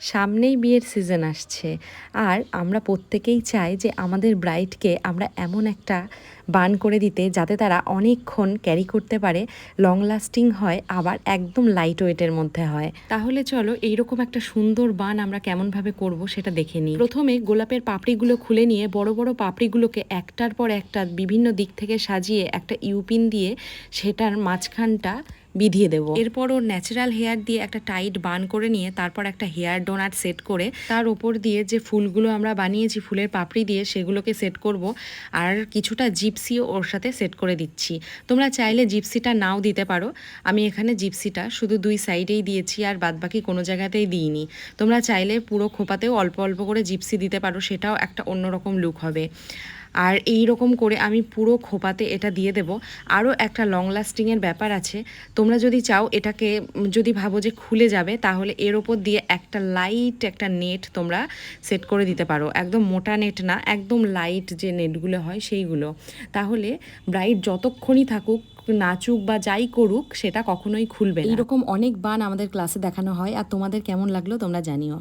সামনেই বিয়ের সিজন আসছে, আর আমরা প্রত্যেকেই চাই যে আমাদের ব্রাইডকে আমরা এমন একটা বান করে দিতে যাতে তারা অনেকক্ষণ ক্যারি করতে পারে, লং লাস্টিং হয়, আবার একদম লাইট ওয়েটের মধ্যে হয়। তাহলে চলো এইরকম একটা সুন্দর বান আমরা কেমনভাবে করব সেটা দেখে নিই। প্রথমে গোলাপের পাপড়িগুলো খুলে নিয়ে বড় বড় পাপড়িগুলোকে একটার পর একটা বিভিন্ন দিক থেকে সাজিয়ে একটা ইউপিন দিয়ে সেটার মাঝখানটা বিধিয়ে দেবো। এরপর ওর ন্যাচারাল হেয়ার দিয়ে একটা টাইট বান করে নিয়ে তারপর একটা হেয়ার ডোনাট সেট করে তার ওপর দিয়ে যে ফুলগুলো আমরা বানিয়েছি ফুলের পাপড়ি দিয়ে সেগুলোকে সেট করব, আর কিছুটা জিপসিও ওর সাথে সেট করে দিচ্ছি। তোমরা চাইলে জিপসিটা নাও দিতে পারো, আমি এখানে জিপসিটা শুধু দুই সাইডেই দিয়েছি আর বাদবাকি কোনো জায়গাতেই দিইনি। তোমরা চাইলে পুরো খোপাতেও অল্প অল্প করে জিপসি দিতে পারো, সেটাও একটা অন্যরকম লুক হবে। আর এই রকম করে আমি পুরো খোপাতে এটা দিয়ে দেব। আরও একটা লং লাস্টিংয়ের ব্যাপার আছে, তোমরা যদি চাও এটাকে, যদি ভাবো যে খুলে যাবে, তাহলে এর ওপর দিয়ে একটা লাইট একটা নেট তোমরা সেট করে দিতে পারো, একদম মোটা নেট না, একদম লাইট যে নেটগুলো হয় সেইগুলো। তাহলে ব্রাইড যতক্ষণই থাকুক, নাচুক বা যাই করুক, সেটা কখনোই খুলবে না। এইরকম অনেক বান আমাদের ক্লাসে দেখানো হয়, আর তোমাদের কেমন লাগলো তোমরা জানিও।